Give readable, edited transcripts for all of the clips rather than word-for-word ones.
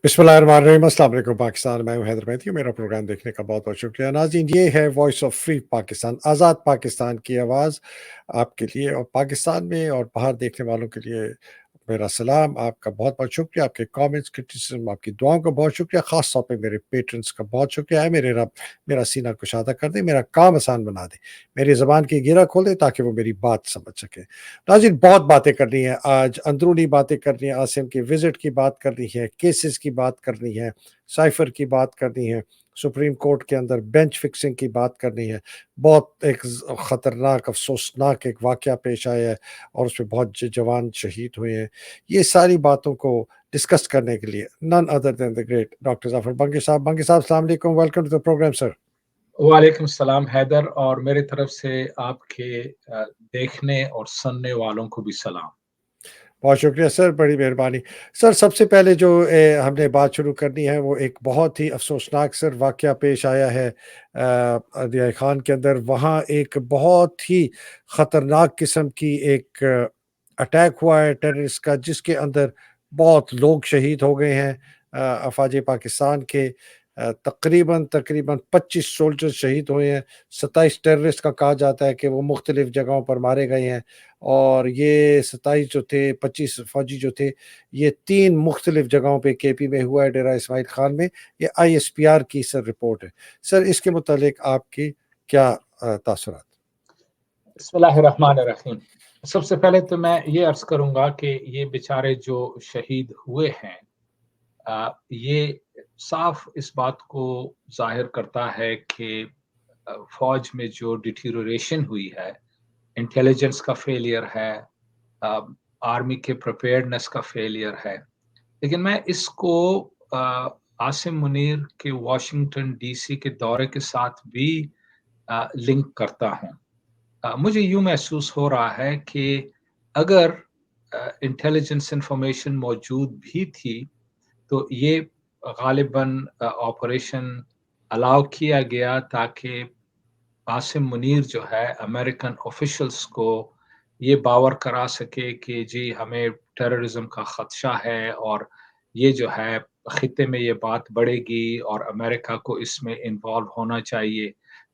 बिस्मिल्लाहिर्रहमानिर्रहीम। अस्सलाम वालेकुम पाकिस्तान। मैं हूं हैदर मैथ्यू। मेरा प्रोग्राम देखने का बहुत बहुत शुक्रिया। नाज़रीन, ये है वॉइस ऑफ फ्री पाकिस्तान, आज़ाद पाकिस्तान की आवाज़ आपके लिए और पाकिस्तान में और बाहर देखने वालों के लिए मेरा सलाम। आपका बहुत बहुत शुक्रिया, आपके कमेंट्स, क्रिटिसिज्म, आपकी दुआओं का बहुत शुक्रिया। ख़ास तौर पे मेरे पेट्रन्स का बहुत शुक्रिया है। मेरे रब मेरा सीना कुशादा कर दे, मेरा काम आसान बना दे, मेरी ज़बान की गिरा खोल दे ताकि वो मेरी बात समझ सके। नाज़रीन, बहुत बातें करनी है आज, अंदरूनी बातें करनी है, आसिम की विज़िट की बात करनी है, केसेस की बात करनी है, साइफ़र की बात करनी है, सुप्रीम कोर्ट के अंदर बेंच फिक्सिंग की बात करनी है। बहुत एक ख़तरनाक, अफ़सोसनाक एक वाक़या पेश आया है और उसमें बहुत जवान शहीद हुए हैं। ये सारी बातों को डिस्कस करने के लिए none other than the great doctor Zafar Bangi साहब। बंगी साहब, अस्सलाम वालेकुम, welcome to the program sir. वालेकुम सलाम हैदर, और मेरी तरफ से आपके देखने और सुनने वालों को भी सलाम। बहुत शुक्रिया सर, बड़ी मेहरबानी। सर, सबसे पहले जो हमने बात शुरू करनी है वो एक बहुत ही अफ़सोसनाक सर वाक़या पेश आया है अदियाई ख़ान के अंदर। वहाँ एक बहुत ही ख़तरनाक किस्म की एक अटैक हुआ है टेररिस्ट का, जिसके अंदर बहुत लोग शहीद हो गए हैं। अफ़वाज पाकिस्तान के तकरीबन तकरीबन 25 सोल्जर शहीद हुए हैं। 27 टेररिस्ट का कहा जाता है कि वो मुख्तलिफ़ जगहों पर मारे गए हैं और ये 27 जो थे, 25 फ़ौजी जो थे, ये 3 मुख्तलिफ़ जगहों पे केपी में हुआ है, डेरा इस्माइल खान में। ये आईएसपीआर की सर रिपोर्ट है। सर, इसके मुतालिक आपकी क्या तासुरात? बिस्मिल्लाहिर्रहमानिर्रहीम। सबसे पहले तो मैं ये अर्ज़ करूँगा कि ये बेचारे जो शहीद हुए हैं, ये साफ इस बात को ज़ाहिर करता है कि फ़ौज में जो डिटेरियोरेशन हुई है, इंटेलिजेंस का फेलियर है, अ, आर्मी के प्रिपेयर्डनेस का फेलियर है। लेकिन मैं इसको आसिम मुनीर के वॉशिंगटन डीसी के दौरे के साथ भी लिंक करता हूँ। मुझे यूँ महसूस हो रहा है कि अगर इंटेलिजेंस इन्फॉर्मेशन मौजूद भी थी, तो ये ग़ालिबन ऑपरेशन अलाउ किया गया ताकि आसिम मुनीर जो है अमेरिकन ऑफिशियल्स को ये बावर करा सके कि जी हमें टेररिज्म का खदशा है और ये जो है खित्ते में ये बात बढ़ेगी और अमेरिका को इसमें इन्वॉल्व होना चाहिए,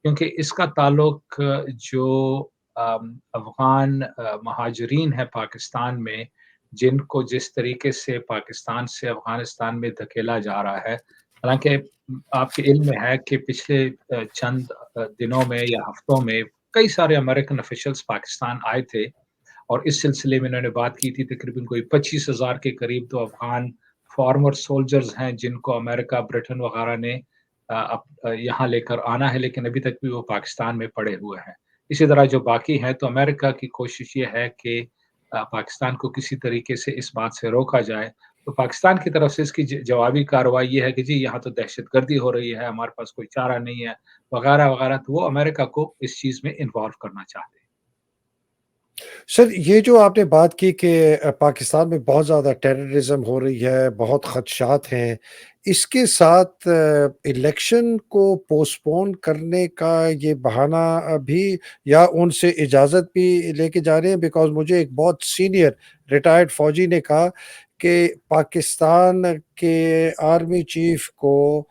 क्योंकि इसका ताल्लुक जो अफ़गान महाजरीन है पाकिस्तान में, जिनको जिस तरीके से पाकिस्तान से अफ़गानिस्तान में धकेला जा रहा है। हालाँकि आपके इल्म में है कि पिछले चंद दिनों में या हफ्तों में कई सारे अमेरिकन ऑफिशियल्स पाकिस्तान आए थे और इस सिलसिले में इन्होंने बात की थी। तकरीबन कोई 25,000 के करीब तो अफ़गान फॉर्मर सोल्जर्स हैं जिनको अमेरिका, ब्रिटेन वगैरह ने यहाँ लेकर आना है, लेकिन अभी तक भी वो पाकिस्तान में पड़े हुए हैं। इसी तरह जो बाकी हैं, तो अमेरिका की कोशिश ये है कि पाकिस्तान को किसी तरीके से इस बात से रोका जाए। तो पाकिस्तान की तरफ से इसकी जवाबी कार्रवाई ये है कि जी यहाँ तो दहशतगर्दी हो रही है, हमारे पास कोई चारा नहीं है, वगैरह-वगैरह। तो वो अमेरिका को इस चीज़ में इन्वॉल्व करना चाहते हैं। सर, ये जो आपने बात की कि पाकिस्तान में बहुत ज़्यादा टेररिज़्म हो रही है, बहुत ख़दशात हैं, इसके साथ इलेक्शन को पोस्टपोन करने का ये बहाना भी या उनसे इजाज़त भी लेके जा रहे हैं? बिकॉज़ मुझे एक बहुत सीनियर रिटायर्ड फ़ौजी ने कहा कि पाकिस्तान के आर्मी चीफ़ को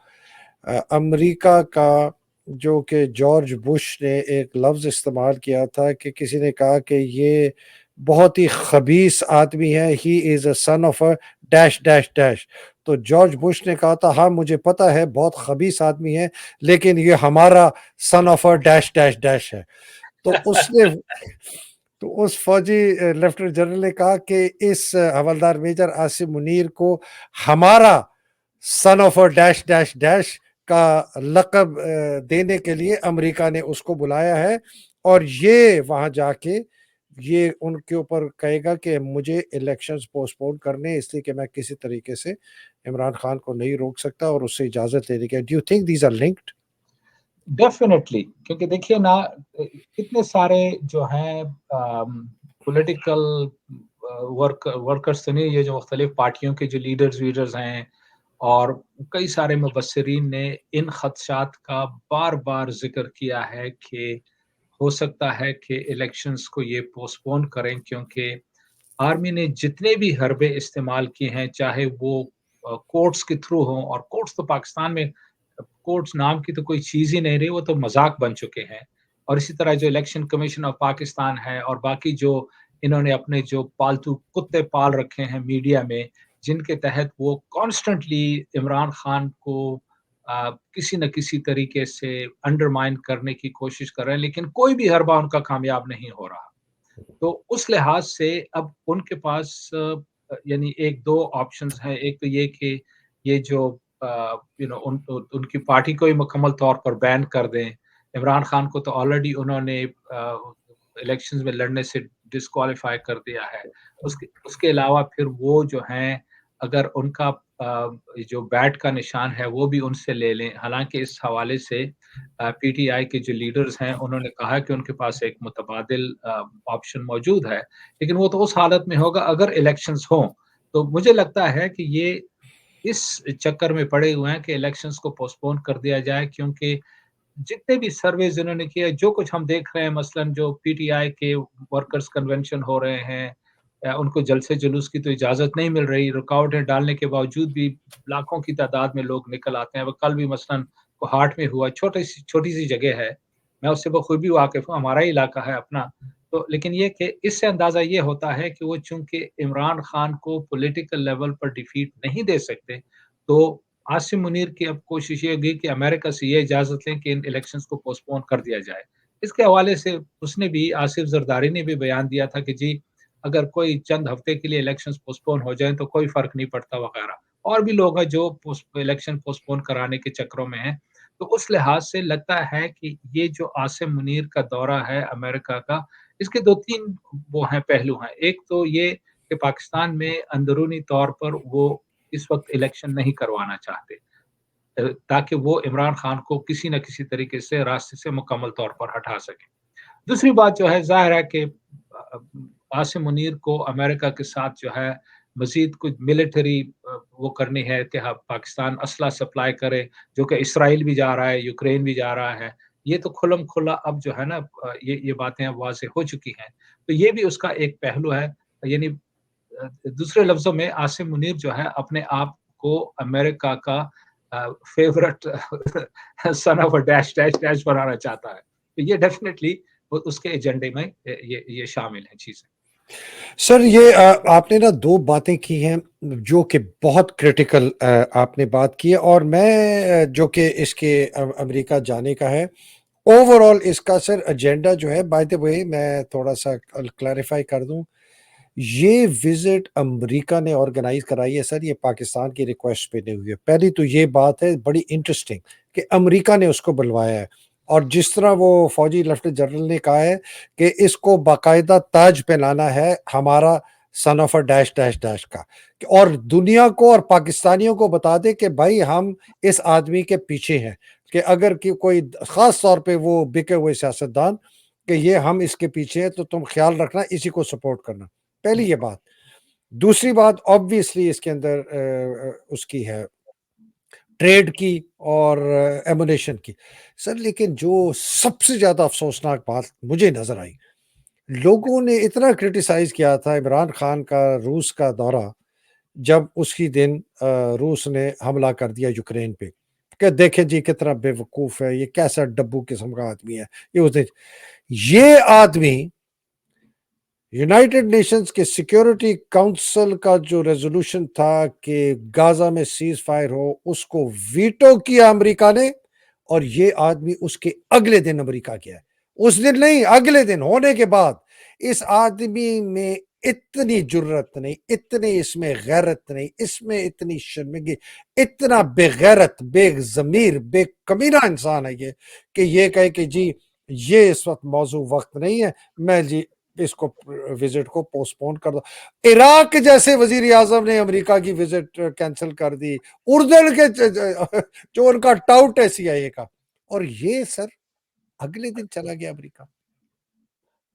अमेरिका का जो कि जॉर्ज बुश ने एक लफ्ज़ इस्तेमाल किया था कि किसी ने कहा कि ये बहुत ही ख़बीस आदमी है, he is a sun of a dash dash dash. तो जॉर्ज बुश ने कहा था, हाँ मुझे पता है बहुत ख़बीस आदमी है, लेकिन ये हमारा सन of a dash dash dash है। तो उसने तो उस फौजी लेफ्टिनेंट जनरल ने कहा कि इस हवलदार मेजर आसिम मुनीर को हमारा सन of a dash dash dash का लक़ब देने के लिए अमेरिका ने उसको बुलाया है और ये वहाँ जाके ये उनके ऊपर कहेगा कि मुझे इलेक्शंस पोस्टपोन करने हैं, इसलिए कि मैं किसी तरीके से इमरान खान को नहीं रोक सकता और उससे इजाज़त लेने की। Do you think these are linked? Definitely, क्योंकि देखिए ना, कितने सारे जो हैं पॉलिटिकल वर्कर्स तो नहीं, ये जो मुख्तलिफ पार्टियों के जो लीडर्स वीडर्स हैं और कई सारे मुबस्सिरीन ने इन खदशात का बार-बार ज़िक्र किया है कि हो सकता है कि इलेक्शंस को ये पोस्टपोन करें, क्योंकि आर्मी ने जितने भी हरबे इस्तेमाल किए हैं, चाहे वो कोर्ट्स के थ्रू हों, और कोर्ट्स तो पाकिस्तान में कोर्ट्स नाम की तो कोई चीज़ ही नहीं रही, वो तो मज़ाक बन चुके हैं। और इसी तरह जो इलेक्शन कमीशन ऑफ पाकिस्तान है, और बाकी जो इन्होंने अपने जो पालतू कुत्ते पाल रखे हैं मीडिया में, जिनके तहत वो कॉन्स्टेंटली इमरान खान को किसी न किसी तरीके से अंडरमाइन करने की कोशिश कर रहे हैं, लेकिन कोई भी हरबा उनका कामयाब नहीं हो रहा। तो उस लिहाज से अब उनके पास यानी 1-2 ऑप्शंस हैं। एक तो ये कि ये जो उनकी पार्टी को ही मुकम्मल तौर पर बैन कर दें। इमरान खान को तो ऑलरेडी उन्होंने इलेक्शंस में लड़ने से डिस्क्वालीफाई कर दिया है। उसके उसके अलावा फिर वो जो हैं, अगर उनका जो बैट का निशान है वो भी उनसे ले लें। हालाँकि इस हवाले से पीटीआई के जो लीडर्स हैं उन्होंने कहा कि उनके पास एक मुतबादिल ऑप्शन मौजूद है, लेकिन वो तो उस हालत में होगा अगर इलेक्शंस हों। तो मुझे लगता है कि ये इस चक्कर में पड़े हुए हैं कि इलेक्शंस को पोस्टपोन कर दिया जाए, क्योंकि जितने भी सर्वेज़ इन्होंने किए, जो कुछ हम देख रहे हैं, मसलन जो पीटीआई के वर्कर्स कन्वेंशन हो रहे हैं, उनको जलसे-जुलूस की तो इजाज़त नहीं मिल रही, रुकावटें डालने के बावजूद भी लाखों की तादाद में लोग निकल आते हैं। अब कल भी मसलन कोहाट में हुआ, छोटी-सी जगह है, मैं उससे बखूबी वाकिफ़ हूँ, हमारा ही इलाका है अपना। तो लेकिन ये कि इससे अंदाज़ा ये होता है कि वो चूँकि इमरान खान को पॉलिटिकल लेवल पर डिफीट नहीं दे सकते, तो आसिम मुनीर की अब कोशिश ये होगी कि अमेरिका से ये इजाज़त लें कि इन इलेक्शंस को पोस्टपोन कर दिया जाए। इसके हवाले से उसने भी, आसिफ ज़रदारी ने भी बयान दिया था कि जी, अगर कोई चंद हफ्ते के लिए इलेक्शंस पोस्टपोन हो जाएँ तो कोई फ़र्क नहीं पड़ता वगैरह। और भी लोग हैं जो इलेक्शन पोस्टपोन कराने के चक्करों में हैं। तो उस लिहाज से लगता है कि ये जो आसिम मुनीर का दौरा है अमेरिका का, इसके 2-3 वो हैं, पहलू हैं। एक तो ये कि पाकिस्तान में अंदरूनी तौर पर वो इस वक़्त इलेक्शन नहीं करवाना चाहते, ताकि वो इमरान खान को किसी न किसी तरीके से रास्ते से मुकम्मल तौर पर हटा सकें। दूसरी बात जो है, ज़ाहिर है कि आसिम मुनीर को अमेरिका के साथ जो है मज़ीद कुछ मिलिटरी वो करनी है कि हाँ, पाकिस्तान असला सप्लाई करे, जो कि इसराइल भी जा रहा है, यूक्रेन भी जा रहा है। ये तो खुल्म-खुला अब जो है ना, ये बातें अब वाज़ेह हो चुकी हैं। तो ये भी उसका एक पहलू है। यानी दूसरे लफ्ज़ों में आसिम मुनीर जो है अपने आप को अमेरिका का favourite son of a dash dash dash बनाना चाहता है। तो ये डेफ़िनेटली उसके एजेंडे में ये शामिल हैं चीज़ें। सर ये आपने ना 2 बातें की हैं जो कि बहुत क्रिटिकल आपने बात की है और मैं जो कि इसके अमेरिका जाने का है, ओवरऑल इसका सर एजेंडा जो है, बाय द वे मैं थोड़ा-सा क्लैरिफ़ाई कर दूँ, ये विज़िट अमेरिका ने ऑर्गेनाइज़ कराई है सर, ये पाकिस्तान की रिक्वेस्ट पे नहीं हुई है। पहली तो ये बात है बड़ी इंटरेस्टिंग कि अमेरिका ने उसको बुलवाया है और जिस तरह वो फ़ौजी लेफ्टिनेंट जनरल ने कहा है कि इसको बाकायदा ताज पहनाना है हमारा सन of a dash dash dash का, और दुनिया को और पाकिस्तानियों को बता दें कि भाई हम इस आदमी के पीछे हैं, कि अगर कि कोई ख़ास तौर पे वो बिके हुए सियासतदान कि ये हम इसके पीछे हैं तो तुम ख़्याल रखना, इसी को सपोर्ट करना। पहली ये बात। दूसरी बात ऑब्वियसली इसके अंदर उसकी है ट्रेड की और एमुनेशन की। सर लेकिन जो सबसे ज़्यादा अफ़सोसनाक बात मुझे नज़र आई, लोगों ने इतना क्रिटिसाइज़ किया था इमरान खान का रूस का दौरा, जब उसी दिन रूस ने हमला कर दिया यूक्रेन पे, कि देखें जी कितना बेवकूफ़ है, ये कैसा डब्बू किस्म का आदमी है। ये उस दिन ये आदमी यूनाइटेड नेशंस के सिक्योरिटी काउंसिल का जो रेजोल्यूशन था कि गाजा में सीज फायर हो, उसको वीटो किया अमेरिका ने, और ये आदमी उसके अगले दिन अमेरिका गया है। उस दिन नहीं, अगले दिन होने के बाद इस आदमी में इतनी जुर्रत नहीं, इतनी इसमें गैरत नहीं, इसमें इतनी शर्मिंदगी, इतना बेगैरत, बेज़मीर, बेकमीना इंसान है ये कि ये कहे कि जी ये इस वक्त मौजू वक्त नहीं है, मैं जी इसको विजिट को पोस्टपोन कर दो। इराक जैसे वजीर आजम ने अमेरिका की विजिट कैंसिल कर दी, उर्दन के जो उनका टाउट है सीआईए का, और ये सर अगले दिन चला गया अमेरिका।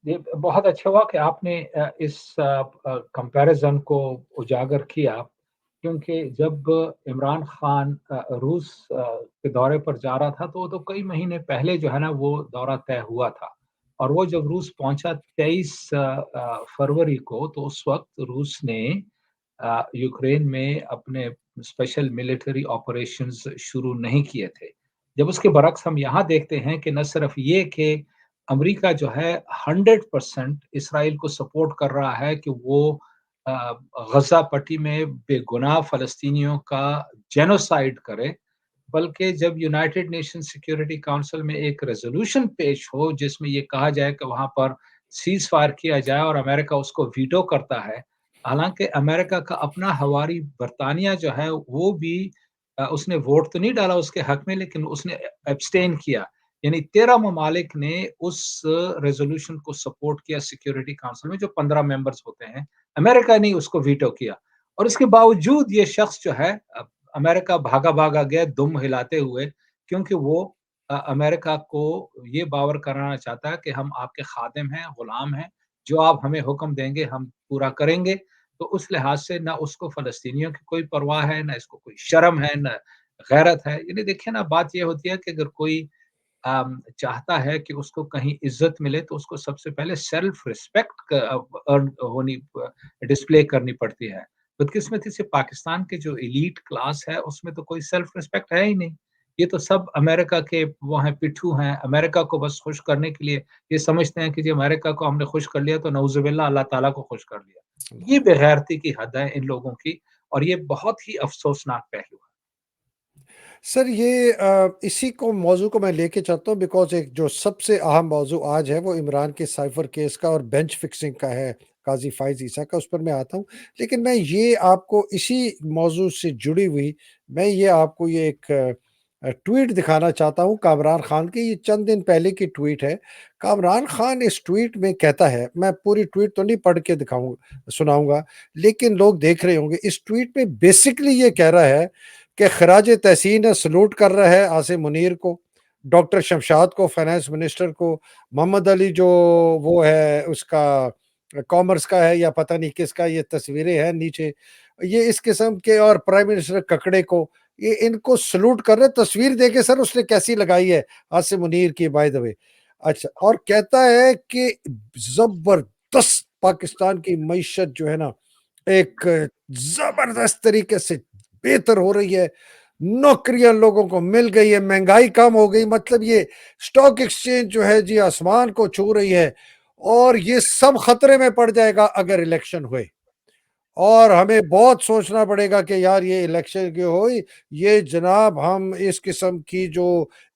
ये बहुत अच्छा हुआ कि आपने इस कंपैरिज़न को उजागर किया, क्योंकि जब इमरान खान रूस के दौरे पर जा रहा था, तो वो तो कई महीने पहले जो है ना वो दौरा तय हुआ था। और वो जब रूस पहुँचा 23 फरवरी को, तो उस वक़्त रूस ने यूक्रेन में अपने स्पेशल मिलिट्री ऑपरेशंस शुरू नहीं किए थे। जब उसके बरक्स हम यहाँ देखते हैं कि न सिर्फ ये कि अमेरिका जो है 100% इसराइल को सपोर्ट कर रहा है कि वो अ, गज़ा पट्टी में बेगुनाह फ़लस्तीनियों का जेनोसाइड करे, बल्कि जब यूनाइटेड नेशन सिक्योरिटी काउंसिल में एक रेज़ोल्यूशन पेश हो जिसमें ये कहा जाए कि वहाँ पर सीज़ फायर किया जाए और अमेरिका उसको वीटो करता है। हालाँकि अमेरिका का अपना हवारी बरतानिया जो है वो भी उसने वोट तो नहीं डाला उसके हक में, लेकिन उसने एब्सटेन किया। यानी 13 ममालिक ने उस रेज़ोल्यूशन को सपोर्ट किया सिक्योरिटी काउंसिल में जो 15 मेंबर्स होते हैं। अमेरिका ने उसको वीटो किया और इसके बावजूद ये शख्स जो है अमेरिका भागा-भागा गया दुम हिलाते हुए, क्योंकि वो अमेरिका को ये बावर कराना चाहता है कि हम आपके खादिम हैं, गुलाम हैं, जो आप हमें हुक्म देंगे हम पूरा करेंगे। तो उस लिहाज से ना उसको फ़लस्तीनियों की कोई परवाह है, ना इसको कोई शर्म है, ना गैरत है। यानी देखिए ना बात ये होती है कि अगर कोई चाहता है कि उसको कहीं इज़्ज़त मिले तो उसको सबसे पहले सेल्फ रिस्पेक्ट अर्न होनी डिस्प्ले करनी पड़ती है। बदकिस्मती से पाकिस्तान के जो एलीट क्लास है उसमें तो कोई सेल्फ रिस्पेक्ट है ही नहीं। ये तो सब अमेरिका के वो हैं पिट्ठू हैं, अमेरिका को बस खुश करने के लिए ये समझते हैं कि जी अमेरिका को हमने खुश कर लिया तो नऊज़ुबिल्लाह अल्लाह ताला को खुश कर लिया। ये बेगैरती की हद है इन लोगों की और ये बहुत ही अफ़सोसनाक पहलू है। सर ये इसी को मौज़ू को मैं लेके चलता हूँ बिकॉज़ एक जो सबसे अहम मौज़ू आज है वो इमरान के साइफ़र केस का और बेंच फिक्सिंग का है, काज़ी फ़ाइज़ ईसा का, उस पर मैं आता हूँ। लेकिन मैं ये आपको इसी मौज़ू से जुड़ी हुई मैं ये आपको ये एक ट्वीट दिखाना चाहता हूँ कामरान ख़ान की, ये चंद दिन पहले की ट्वीट है। कामरान ख़ान इस ट्वीट में कहता है, मैं पूरी ट्वीट तो नहीं पढ़ के सुनाऊँगा, लेकिन लोग देख रहे होंगे। इस ट्वीट में बेसिकली ये कह रहा है कि खराज तहसीन है, सलूट कर रहा है आसिम मुनीर को, डॉक्टर शमशाद को, फाइनेंस मिनिस्टर को, मोहम्मद अली जो वो है उसका कॉमर्स का है या पता नहीं किसका, ये तस्वीरें हैं नीचे। ये इस किस्म के और प्राइम मिनिस्टर ककड़े को, ये इनको सलूट कर रहे हैं। तस्वीर देखे सर उसने कैसी लगाई है आसिम मुनीर की बाय द वे। अच्छा, और कहता है कि ज़बरदस्त पाकिस्तान की मईशत जो है ना, एक ज़बरदस्त तरीके से बेहतर हो रही है, नौकरियाँ लोगों को मिल गई है, महँगाई कम हो गई, मतलब ये स्टॉक एक्सचेंज जो है जी आसमान को छू रही है और ये सब खतरे में पड़ जाएगा अगर इलेक्शन हुए। और हमें बहुत सोचना पड़ेगा कि यार ये इलेक्शन क्यों हुई, ये जनाब हम इस किस्म की जो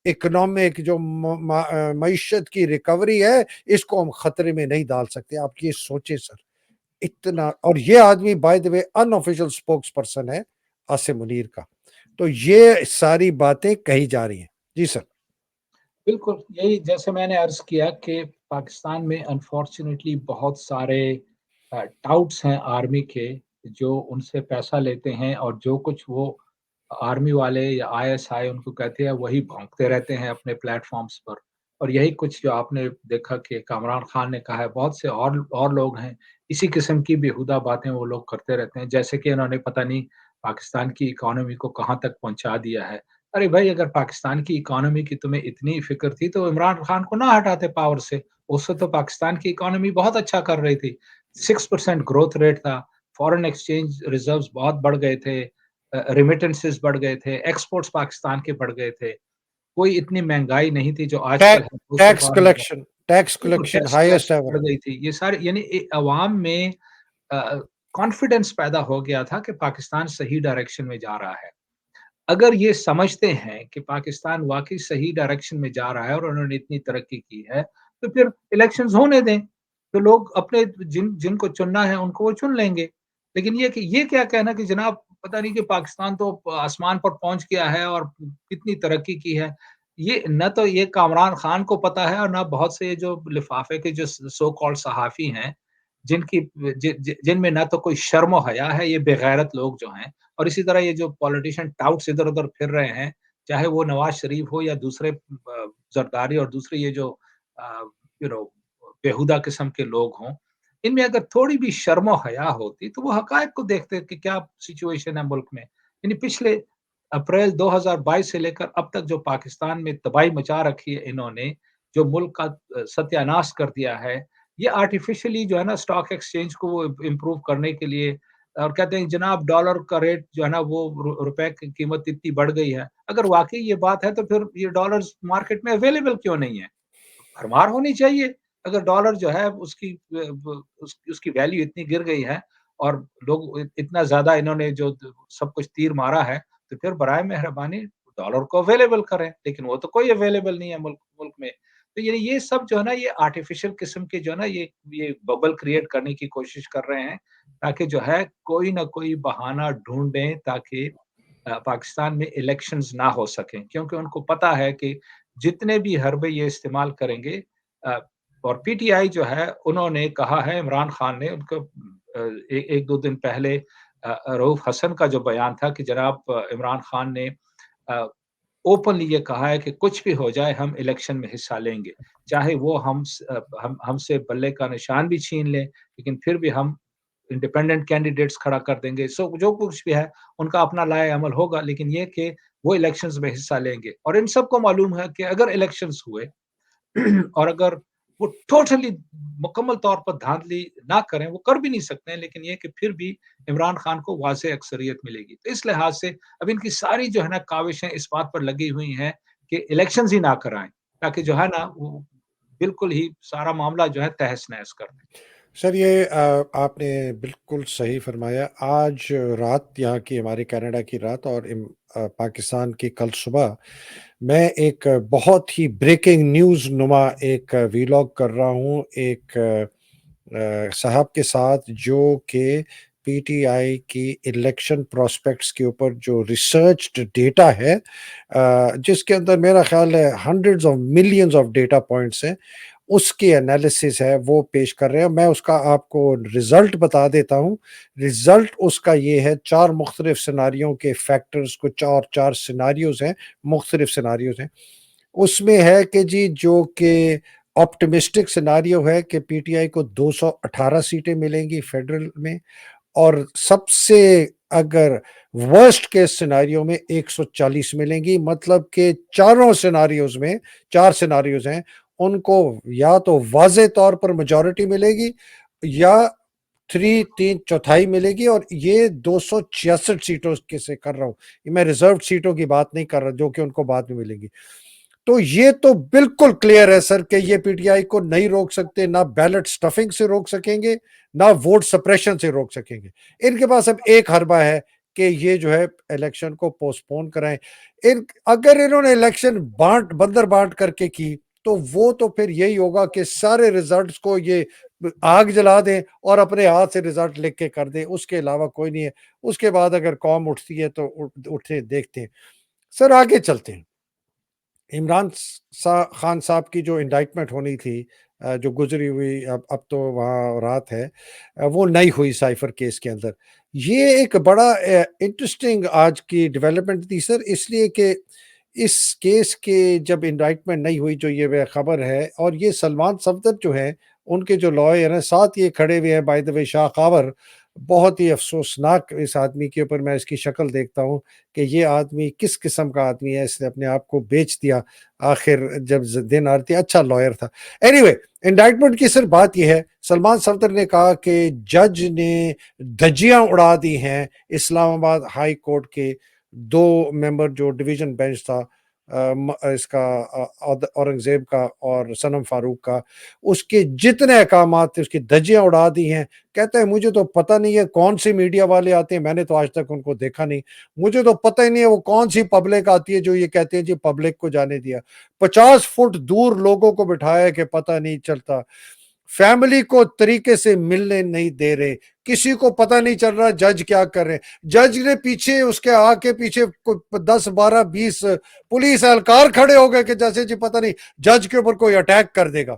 इकोनॉमिक जो मईशत की रिकवरी है, इसको हम खतरे में नहीं डाल सकते। आप ये सोचें सर। इतना, और ये आदमी by the way unofficial spokes person है आसिम मुनीर का। तो ये सारी बातें कही जा रही हैं। जी सर। बिल्कुल, यही जैसे मैंने अर्ज़ किया कि पाकिस्तान में अनफॉर्च्युनेटली बहुत सारे टाउट्स हैं आर्मी के, जो उनसे पैसा लेते हैं और जो कुछ वो आर्मी वाले या आईएसआई उनको कहते हैं, वही भौंकते रहते हैं अपने प्लेटफ़ॉर्म्स पर। और यही कुछ जो आपने देखा कि कामरान खान ने कहा है, बहुत से और लोग हैं, इसी किस्म की बेहुदा बातें वो लोग करते रहते हैं। जैसे कि इन्होंने पता नहीं पाकिस्तान की इकॉनमी को कहाँ तक पहुँचा दिया है। अरे भाई, अगर पाकिस्तान की इकॉनमी की तुम्हें इतनी फ़िक्र थी तो इमरान खान को ना हटाते पावर से। उससे तो पाकिस्तान की इकॉनमी बहुत अच्छा कर रही थी। 6% ग्रोथ रेट था, फ़ॉरेन एक्सचेंज रिज़र्व्स बहुत बढ़ गए थे, रेमिटेंसेस बढ़ गए थे, एक्सपोर्ट्स पाकिस्तान के बढ़ गए थे। कोई इतनी महँगाई नहीं थी जो आजकल है, 200 टैक्स पार हो गया। कलेक्शन, टैक्स बिल्कुल, collection tax highest collection ever. बढ़ गई थी। ये सारे यानी अवाम में कॉन्फिडेंस पैदा हो गया था कि पाकिस्तान सही डायरेक्शन में जा रहा है। अगर ये समझते हैं कि पाकिस्तान वाक़ई सही डायरेक्शन में जा रहा है और उन्होंने इतनी तरक्की की है, तो फिर इलेक्शंस होने दें। तो लोग अपने जिनको चुनना है उनको वो चुन लेंगे। लेकिन ये क्या कहना कि जनाब पता नहीं कि पाकिस्तान तो आसमान पर पहुँच गया है और कितनी तरक्की की है। ये ना तो ये कामरान खान को पता है और ना बहुत से जो लिफ़ाफ़े के जो सो कॉल्ड सहाफ़ी हैं, जिनकी जिनमें ना तो कोई शर्म और हया है, ये बेगैरत लोग जो हैं। और इसी तरह ये जो पॉलिटिशियन टाउट्स इधर-उधर फिर रहे हैं, चाहे वो नवाज़ शरीफ हो या दूसरे ज़रदारी और दूसरे ये जो अ, यू नो बेहुदा किस्म के लोग हों, इनमें अगर थोड़ी भी शर्म और हया होती, तो वो हक़ाइक़ को देखते कि क्या सिचुएशन है मुल्क में। यानी पिछले अप्रैल 2022 से लेकर अब तक जो पाकिस्तान में तबाही मचा रखी है इन्होंने, जो मुल्क का सत्यानाश कर दिया है, ये आर्टिफ़िशियली जो है ना स्टॉक एक्सचेंज को वो इम्प्रूव करने के लिए और कहते हैं जनाब डॉलर का रेट जो है ना वो रुपए की कीमत इतनी बढ़ गई है। अगर वाक़ई ये बात है तो फिर ये डॉलर्स मार्केट में अवेलेबल क्यों नहीं है? भरमार होनी चाहिए। अगर डॉलर जो है उसकी उसकी वैल्यू इतनी गिर गई है और लोग इतना ज़्यादा इन्होंने जो सब कुछ तीर मारा है, तो फिर बराए मेहरबानी डॉलर को अवेलेबल करें, लेकिन वो तो कोई अवेलेबल नहीं है मुल्क मुल्क में। तो ये सब जो है ना ये आर्टिफ़िशियल किस्म के जो है ना ये बबल क्रिएट करने की कोशिश कर रहे हैं, ताकि जो है कोई न कोई बहाना ढूँढें ताकि पाकिस्तान में इलेक्शंस ना हो सकें, क्योंकि उनको पता है कि जितने भी हरबे ये इस्तेमाल करेंगे अ, और पीटीआई जो है उन्होंने कहा है इमरान खान ने उनको 1-2 दिन पहले रऊफ हसन का जो बयान था कि जनाब इमरान खान ने अ, ओपनली ये कहा है कि कुछ भी हो जाए हम इलेक्शन में हिस्सा लेंगे। चाहे वो हम हमसे बल्ले का निशान भी छीन लें, लेकिन फिर भी हम इंडिपेंडेंट कैंडिडेट्स खड़ा कर देंगे। सो जो कुछ भी है, उनका अपना लाए-अमल होगा, लेकिन ये कि वो इलेक्शंस में हिस्सा लेंगे और इन सबको मालूम है कि अगर इलेक्शंस हुए और अगर वो टोटली मुकम्मल तौर पर धांधली ना करें, वो कर भी नहीं सकते हैं, लेकिन ये कि फिर भी इमरान खान को वाज़ेह अक्सरियत मिलेगी। तो इस लिहाज से अब इनकी सारी जो है ना काविशें इस बात पर लगी हुई हैं कि इलेक्शंस ही ना कराएँ, ताकि जो है ना वो बिल्कुल ही सारा मामला जो है तहस-नहस कर दें। सर ये आपने बिल्कुल सही फरमाया। आज रात यहाँ की हमारे कनाडा की रात और पाकिस्तान की कल सुबह मैं एक बहुत ही ब्रेकिंग न्यूज़ नुमा एक वीलॉग कर रहा हूँ एक साहब के साथ जो कि पीटीआई की इलेक्शन प्रोस्पेक्ट्स के ऊपर जो रिसर्च्ड डेटा है जिसके अंदर मेरा ख़्याल है hundreds of millions of data points हैं, उसकी एनालिसिस है वो पेश कर रहे हैं। मैं उसका आपको रिज़ल्ट बता देता हूँ। रिज़ल्ट उसका ये है 4 मुख्तलिफ सिनेरियो के फैक्टर्स को 4 सिनेरियोज़ हैं, मुख्तलिफ सिनेरियोज़ हैं। उसमें है कि जी जो कि ऑप्टिमिस्टिक सिनेरियो है कि पीटीआई को 218 सीटें मिलेंगी फेडरल में और सबसे अगर वर्स्ट केस सिनेरियो में 140 मिलेंगी मतलब कि चारों सिनेरियोज़ में 4 सिनेरियोज़ हैं, उनको या तो वाज़ेह तौर पर मेजॉरिटी मिलेगी या 3 चौथाई मिलेगी और ये 266 सीटों के से कर रहा हूँ। ये मैं रिज़र्व्ड सीटों की बात नहीं कर रहा जो कि उनको बाद में मिलेंगी। तो ये तो बिल्कुल क्लियर है सर कि ये पीटीआई को नहीं रोक सकते, ना बैलेट स्टफिंग से रोक सकेंगे, ना वोट सप्रेशन से रोक सकेंगे। इनके पास अब एक हरबा है कि ये जो है इलेक्शन को पोस्टपोन कराएं। इन अगर इन्होंने इलेक्शन बंदर बांट करके की तो वो तो फिर यही होगा कि सारे रिजल्ट्स को ये आग जला दें और अपने हाथ से रिजल्ट लिख के कर दें, उसके अलावा कोई नहीं है। उसके बाद अगर कौम उठती है तो उठे देखते हैं। सर आगे चलते हैं। इमरान खान साहब की जो इंडाइटमेंट होनी थी जो गुजरी हुई अब तो वहाँ रात है वो नहीं हुई साइफर केस के अंदर। ये एक बड़ा इंटरेस्टिंग आज की डेवलपमेंट थी सर इसलिए कि इस केस के जब इंडाइटमेंट नहीं हुई जो ये खबर है और ये सलमान सफदर जो है उनके जो लॉयर हैं साथ ये खड़े हुए हैं बाय द वे शाह कावर। बहुत ही अफसोसनाक इस आदमी के ऊपर मैं इसकी शक्ल देखता हूँ कि ये आदमी किस किस्म का आदमी है, इसने अपने आप को बेच दिया आखिर जब दिन आती अच्छा लॉयर था। एनीवे इंडाइटमेंट की सिर्फ बात यह है सलमान सफदर ने कहा कि जज ने धज्जियां उड़ा दी हैं इस्लामाबाद हाई कोर्ट के 2 मेंबर जो डिवीजन बेंच था इसका औरंगजेब का और सनम फारूक का उसके जितने अहकामात थे उसकी धज्जियां उड़ा दी हैं। कहता है मुझे तो पता नहीं है कौन सी मीडिया वाले आते हैं, मैंने तो आज तक उनको देखा नहीं। मुझे तो पता ही नहीं है वो कौन सी पब्लिक आती है जो ये कहते हैं जी पब्लिक को जाने दिया। 50 फुट दूर लोगों को बिठाया कि पता नहीं चलता। फैमिली को तरीके से मिलने नहीं दे रहे, किसी को पता नहीं चल रहा जज क्या कर रहे हैं। जज ने पीछे उसके आके पीछे 10 12 20 पुलिस एहलकार खड़े हो गए कि जैसे जी पता नहीं जज के ऊपर कोई अटैक कर देगा।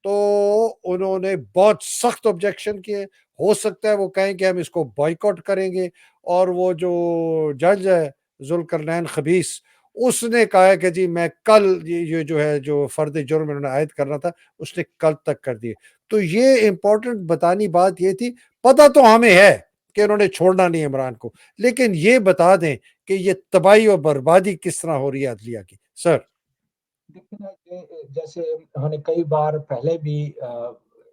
तो उन्होंने बहुत सख्त ऑब्जेक्शन किए। हो सकता है वो कहें कि हम इसको बॉयकॉट करेंगे और वो जो जज है जुल्करनैन खबीस उसने कहा है कि जी मैं कल ये जो है जो फर्द जुर्म इन्होंने आयद करना था उसने कल तक कर दिए। तो ये इंपॉर्टेंट बतानी बात ये थी। पता तो हमें है कि उन्होंने छोड़ना नहीं इमरान को, लेकिन ये बता दें कि ये तबाही और बर्बादी किस तरह हो रही है अदलिया की सर। देखिए ना, ये जैसे उन्होंने कई बार पहले भी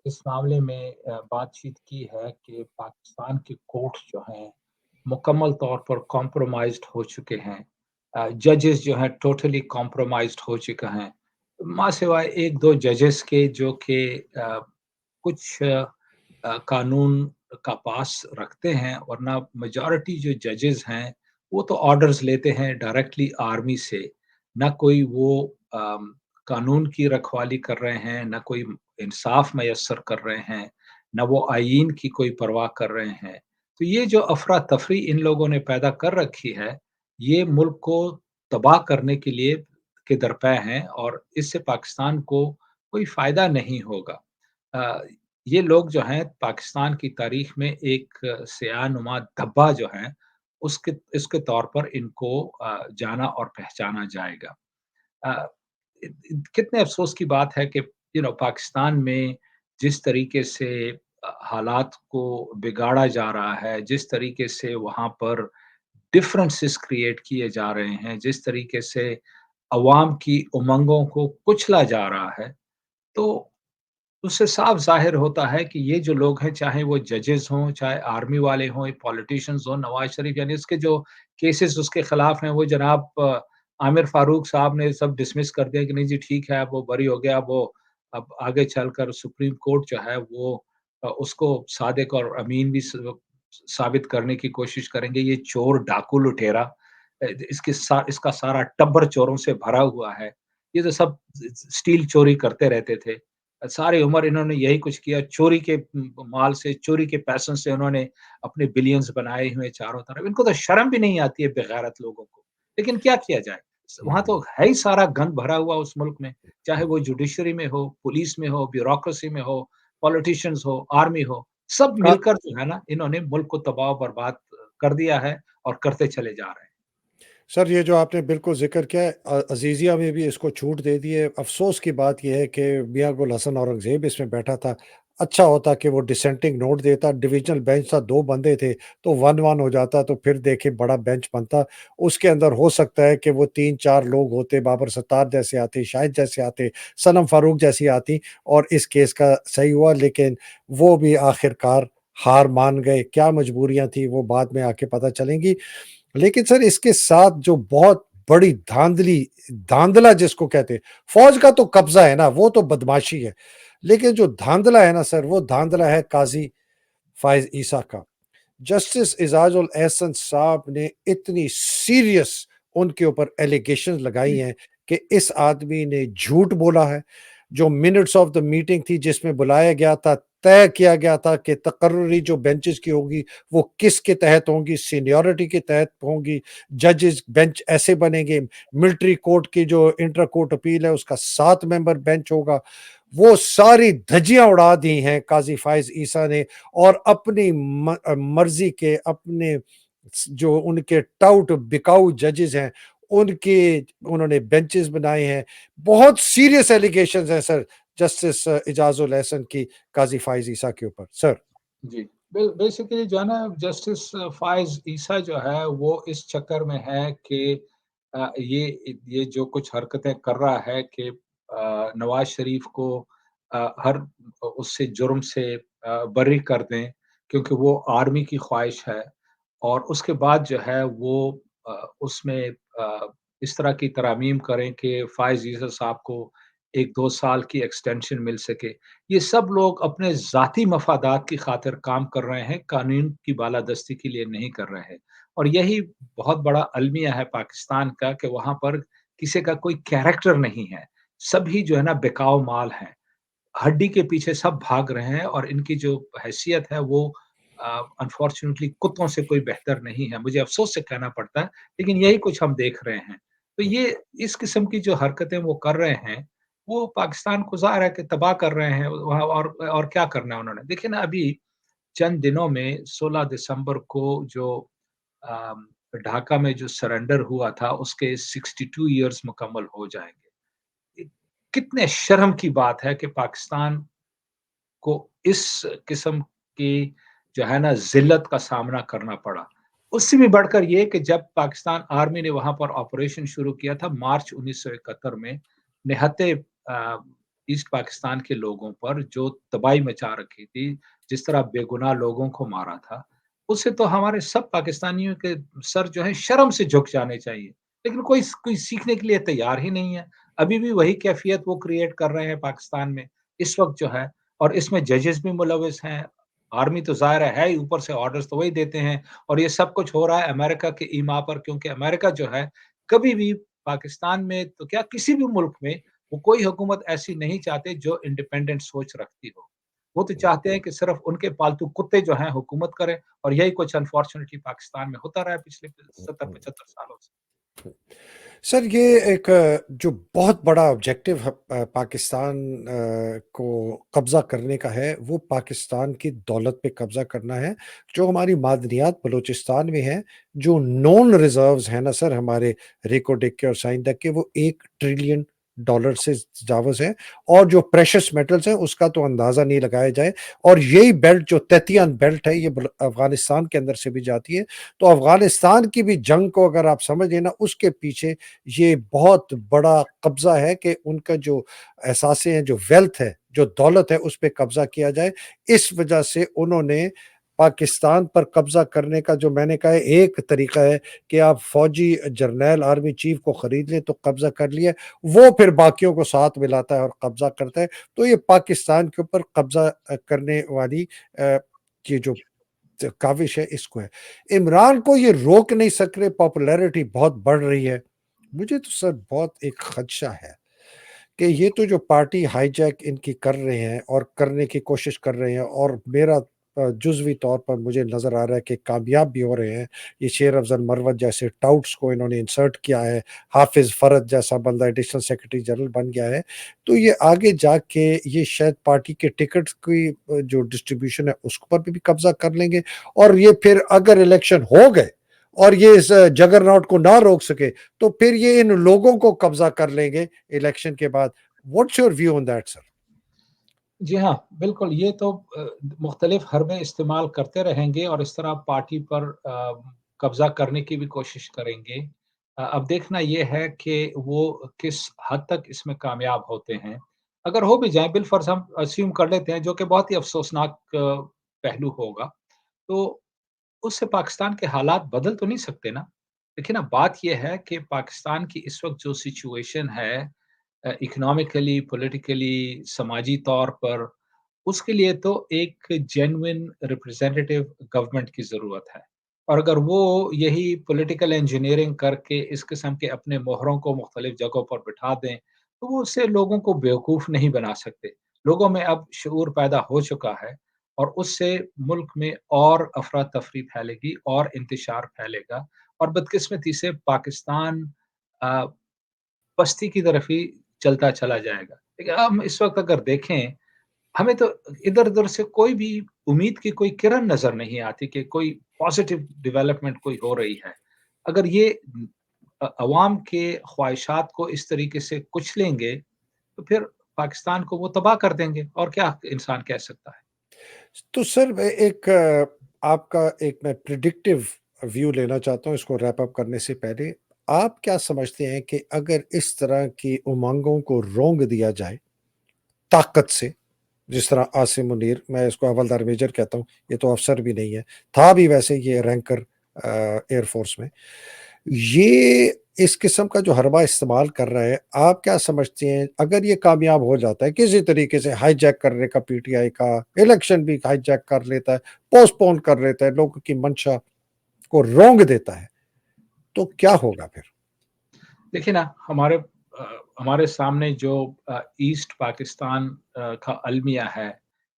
इस मामले में बातचीत की है कि पाकिस्तान के कोर्ट्स जो हैं, मुकम्मल तौर पर कॉम्प्रोमाइज़्ड हो चुके हैं। जजेस जो हैं टोटली कॉम्प्रोमाइज़्ड हो चुके हैं। माँ सिवाय 1-2 जजेस के जो कि कुछ कानून का पास रखते हैं, वरना मेजॉरिटी जो जजेस हैं, वो तो ऑर्डर्स लेते हैं डायरेक्टली आर्मी से। ना कोई वो कानून की रखवाली कर रहे हैं, ना कोई इंसाफ मैसर कर रहे हैं, ना वो आईन की कोई परवाह कर रहे हैं। तो ये जो अफ़रा-तफ़री इन लोगों ने पैदा कर रखी है, ये मुल्क को तबाह करने के लिए के दरपे हैं और इससे पाकिस्तान को कोई फ़ायदा नहीं होगा। अ, ये लोग जो हैं पाकिस्तान की तारीख में एक स्याह-नुमा धब्बा जो है, उसके इसके तौर पर इनको जाना और पहचाना जाएगा। अ, कितने अफ़सोस की बात है कि पाकिस्तान में जिस तरीके से हालात को बिगाड़ा जा रहा है, जिस तरीके से वहाँ पर डिफरेंसेस क्रिएट किए जा रहे हैं, जिस तरीके से अवाम की उमंगों को कुचला जा रहा है, तो उससे साफ ज़ाहिर होता है कि ये जो लोग हैं, चाहे वो जजेस हों, चाहे आर्मी वाले हों, पॉलिटिशियंस हों, नवाज़ शरीफ यानी उसके जो केसेस उसके खिलाफ हैं, वो जनाब आमिर फारूक साहब ने सब डिसमिस कर दिया कि नहीं जी ठीक है, अब वो बरी हो गया, वो अब आगे चलकर सुप्रीम कोर्ट जो है वो उसको सादिक और अमीन भी साबित करने की कोशिश करेंगे। ये चोर, डाकू, लुटेरा इसका सारा टब्बर चोरों से भरा हुआ है। ये तो सब स्टील चोरी करते रहते थे। सारी उम्र इन्होंने यही कुछ किया, चोरी के माल से, चोरी के पैसों से उन्होंने अपने बिलियंस बनाए हुए चारों तरफ। इनको तो शर्म भी नहीं आती है बेगैरत लोगों को। लेकिन क्या किया जाए? वहाँ तो हुँ। है ही सारा गंद भरा हुआ उस मुल्क में, चाहे वो जुडिशरी में हो, पुलिस में हो, ब्यूरोक्रेसी में हो, पॉलिटिशियंस हो, आर्मी हो, सब अ, मिलकर जो है ना, इन्होंने मुल्क को तबाह और बर्बाद कर दिया है और करते चले जा रहे हैं। सर ये जो आपने बिल्कुल ज़िक्र किया है अज़ीज़िया में भी इसको छूट दे दी है। अफ़सोस की बात ये है कि मियाँ गुल हसन औरंगज़ेब इसमें बैठा था। अच्छा होता कि वो डिसेंटिंग नोट देता, डिविज़नल बेंच था, 2 बंदे थे, तो 1-1 हो जाता तो फिर देखिए बड़ा बेंच बनता। उसके अंदर हो सकता है कि वो 3-4 लोग होते, बाबर सत्तार जैसे आते, शाहिद जैसे आते, सनम फ़ारूक जैसी आती और इस केस का सही हुआ लेकिन वो भी आखिरकार हार मान गए। क्या मजबूरियाँ थी वो बाद में आके पता चलेंगी। लेकिन सर इसके साथ जो बहुत बड़ी धांधला जिसको कहते हैं, फ़ौज का तो कब्ज़ा है ना, वो तो बदमाशी है। लेकिन जो धांधला है ना सर, वो धांधला है काज़ी फ़ाइज़ ईसा का। जस्टिस एजाज़ुल एहसन साहब ने इतनी सीरियस उनके ऊपर एलिगेशंस लगाई जी, हैं कि इस आदमी ने झूठ बोला है। जो मिनट्स ऑफ द मीटिंग थी जिसमें बुलाया गया था, तय किया गया था कि तकर्रुरी जो बेंचेस की होगी, वो किसके तहत होंगी, सीनियॉरिटी के तहत होंगी, जजेस बेंच ऐसे बनेंगे, मिलिट्री कोर्ट की जो इंटर कोर्ट अपील है उसका 7 मेंबर बेंच होगा। वो सारी धज्जियाँ उड़ा दी हैं काज़ी फ़ाइज़ ईसा ने और अपनी मर्ज़ी के अपने जो उनके टाउट बिकाऊ जजेस हैं, उनके उन्होंने बेंचेस बनाए हैं। बहुत सीरियस एलिगेशंस हैं सर जस्टिस इजाज़ुल एहसन की काज़ी फ़ाइज़ ईसा के ऊपर। सर जी। बेसिकली जो है ना जस्टिस फ़ाइज़ ईसा जो है वो इस चक्कर में है कि ये जो कुछ हरकतें कर रहा है कि नवाज़ शरीफ को हर उससे जुर्म से बरी कर दें क्योंकि वो आर्मी की ख़्वाहिश है और उसके बाद जो है वो उसमें इस तरह की तरमीम करें कि फ़ाइज़ ईसा साहब को 1-2 साल की एक्सटेंशन मिल सके। ये सब लोग अपने ज़ाती मफ़ादात की ख़ातिर काम कर रहे हैं, कानून की बालादस्ती के लिए नहीं कर रहे हैं। और यही बहुत बड़ा अलमिया है पाकिस्तान का कि वहाँ पर किसी का कोई कैरेक्टर नहीं है। सभी जो है ना बिकाऊ माल हैं। हड्डी के पीछे सब भाग रहे हैं और इनकी जो हैसियत है वो अनफॉर्च्यूनेटली कुत्तों से कोई बेहतर नहीं है। मुझे अफ़सोस से कहना पड़ता है, लेकिन यही कुछ हम देख रहे हैं। तो ये इस किस्म की जो हरकतें वो कर रहे हैं, वो पाकिस्तान को ज़ाहिर है कि तबाह कर रहे हैं वहाँ और क्या करना है उन्होंने। देखिए ना अभी चंद दिनों में 16 दिसंबर को जो अम, ढाका में जो सरेंडर हुआ था उसके 62 इयर्स मुकम्मल हो जाएँगे। कितने शर्म की बात है कि पाकिस्तान को इस किस्म की जो है ना ज़िल्लत का सामना करना पड़ा। उससे भी बढ़कर ये कि जब पाकिस्तान आर्मी ने वहाँ पर ऑपरेशन शुरू किया था मार्च 1971 में निहत्ते ईस्ट पाकिस्तान के लोगों पर जो तबाही मचा रखी थी, जिस तरह बेगुनाह लोगों को मारा था, उससे तो हमारे सब पाकिस्तानियों के सर जो है शर्म से झुक जाने चाहिए। लेकिन कोई सीखने के लिए तैयार ही नहीं है। अभी भी वही कैफ़ियत वो क्रिएट कर रहे हैं पाकिस्तान में, इस वक़्त जो है। और इसमें जजेस भी मुलविस हैं, आर्मी तो ज़ाहिर है ही, ऊपर से ऑर्डर्स तो वही देते हैं और ये सब कुछ हो रहा है अमेरिका के ईमा पर, क्योंकि अमेरिका जो है, कभी भी पाकिस्तान में तो क्या किसी भी मुल्क में वो कोई हुकूमत ऐसी नहीं चाहते जो इंडिपेंडेंट सोच रखती हो। वो तो चाहते हैं कि सिर्फ़ उनके पालतू कुत्ते जो हैं हुकूमत करें और यही कुछ अनफॉर्च्यूनेटली पाकिस्तान में होता रहा है पिछले 70-75 सालों से। सर ये एक जो बहुत बड़ा ऑब्जेक्टिव पाकिस्तान को कब्ज़ा करने का है, वो पाकिस्तान की दौलत पे कब्ज़ा करना है। जो हमारी मादनियात बलूचिस्तान में हैं, जो नोन रिज़र्व्स हैं ना सर हमारे रेको डिक के और साइंदक के, वो $1 ट्रिलियन से जावज़ है और जो प्रेशियस मेटल्स हैं उसका तो अंदाज़ा नहीं लगाया जाए। और यही बेल्ट जो तैतियान बेल्ट है, ये अफ़गानिस्तान के अंदर से भी जाती है। तो अफ़गानिस्तान की भी जंग को अगर आप समझ लें ना, उसके पीछे ये बहुत बड़ा कब्ज़ा है कि उनका जो एहसासें हैं, जो वेल्थ है, जो दौलत है, उस पे कब्ज़ा किया जाए। इस वजह से उन्होंने पाकिस्तान पर कब्ज़ा करने का जो मैंने कहा है, एक तरीका है कि आप फ़ौजी जर्नैल, आर्मी चीफ़ को खरीद लें तो कब्ज़ा कर लिया। वो फिर बाकियों को साथ मिलाता है और कब्ज़ा करता है। तो ये पाकिस्तान के ऊपर कब्ज़ा करने वाली ये जो काविश है इसको है। इमरान को ये रोक नहीं सक रहे, पॉपुलैरिटी बहुत बढ़ रही है। मुझे तो सर बहुत एक खदशा है कि ये तो जो पार्टी हाईजैक इनकी कर रहे हैं और करने की कोशिश कर रहे हैं और मेरा जुज़वी तौर पर मुझे नज़र आ रहा है कि कामयाब भी हो रहे हैं। ये शेर अफ़ज़ल मरवत जैसे टाउट्स को इन्होंने इंसर्ट किया है, हाफ़िज़ फ़रद जैसा बंदा एडिशनल सेक्रेटरी जनरल बन गया है। तो ये आगे जाके ये शायद पार्टी के टिकट्स की जो डिस्ट्रीब्यूशन है उसके ऊपर भी कब्ज़ा कर लेंगे और ये फिर अगर इलेक्शन हो गए और ये इस जगरनॉट को ना रोक सके, तो फिर ये इन लोगों को कब्ज़ा कर लेंगे इलेक्शन के बाद। What's your view on that sir? जी हाँ, बिल्कुल, ये तो मुख्तलिफ़ हरबे इस्तेमाल करते रहेंगे और इस तरह पार्टी पर कब्ज़ा करने की भी कोशिश करेंगे। अब देखना ये है कि वो किस हद तक इसमें कामयाब होते हैं। अगर हो भी जाएँ, बिलफ़र्ज़ हम अस्यूम कर लेते हैं, जो कि बहुत ही अफ़सोसनाक पहलू होगा, तो उससे पाकिस्तान के हालात बदल तो नहीं सकते ना। देखिए ना, बात ये है कि पाकिस्तान की इस वक़्त जो सिचुएशन है इकोनॉमिकली, पॉलिटिकली, समाजी तौर पर, उसके लिए तो एक जेन्युइन रिप्रेजेंटेटिव गवर्नमेंट की ज़रूरत है। और अगर वो यही पॉलिटिकल इंजीनियरिंग करके इस किस्म के अपने मोहरों को मुख्तलिफ जगहों पर बिठा दें, तो वो उससे लोगों को बेवकूफ़ नहीं बना सकते। लोगों में अब शऊर पैदा हो चुका है और उससे मुल्क में और अफ़रा-तफ़री फैलेगी और इंतशार फैलेगा और बदकिस्मती से पाकिस्तान अ, पस्ती की तरफ ही चलता चला जाएगा। देखिए, हम इस वक़्त अगर देखें, हमें तो इधर-उधर से कोई भी उम्मीद की कोई किरण नज़र नहीं आती कि कोई पॉज़िटिव डेवलपमेंट कोई हो रही है। अगर ये अवाम के ख़्वाहिशात को इस तरीके से कुचलेंगे, तो फिर पाकिस्तान को वो तबाह कर देंगे और क्या इंसान कह सकता है। तो सर मैं एक आपका एक मैं प्रेडिक्टिव व्यू लेना चाहता हूँ इसको रैप अप करने से पहले। आप क्या समझते हैं कि अगर इस तरह की उमंगों को रोंग दिया जाए ताकत से, जिस तरह आसिम मुनीर, मैं इसको हवलदार मेजर कहता हूँ, ये तो अफ़सर भी नहीं है, था भी वैसे ये रैंकर एयर फ़ोर्स में। ये इस किस्म का जो हरबा इस्तेमाल कर रहा है, आप क्या समझते हैं अगर ये कामयाब हो जाता है किसी तरीके से हाईजैक करने का पीटीआई का, इलेक्शन भी हाईजैक कर लेता है, पोस्टपोन कर लेता है, लोगों की मंशा को रोंग देता है, तो क्या होगा फिर? देखिए ना, हमारे सामने जो ईस्ट पाकिस्तान का अलमिया है,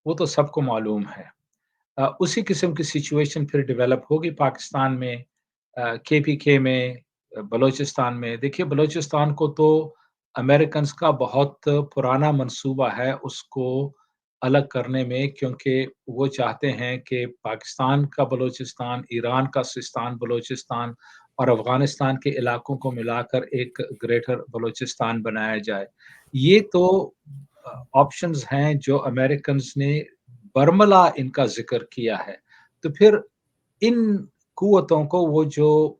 वो तो सबको मालूम है। उसी किस्म की सिचुएशन फिर डेवलप होगी पाकिस्तान में केपीके में बलूचिस्तान में। देखिए, बलूचिस्तान को तो अमेरिकन्स का बहुत पुराना मंसूबा है उसको अलग करने में, क्योंकि वो चाहते हैं कि पाकिस्तान का बलूचिस्तान, ईरान का सिस्तान बलूचिस्तान और अफ़गानिस्तान के इलाकों को मिलाकर एक ग्रेटर बलूचिस्तान बनाया जाए। ये तो ऑप्शंस हैं जो अमेरिकन्स ने बरमला इनका ज़िक्र किया है। तो फिर इन कुव्वतों को वो जो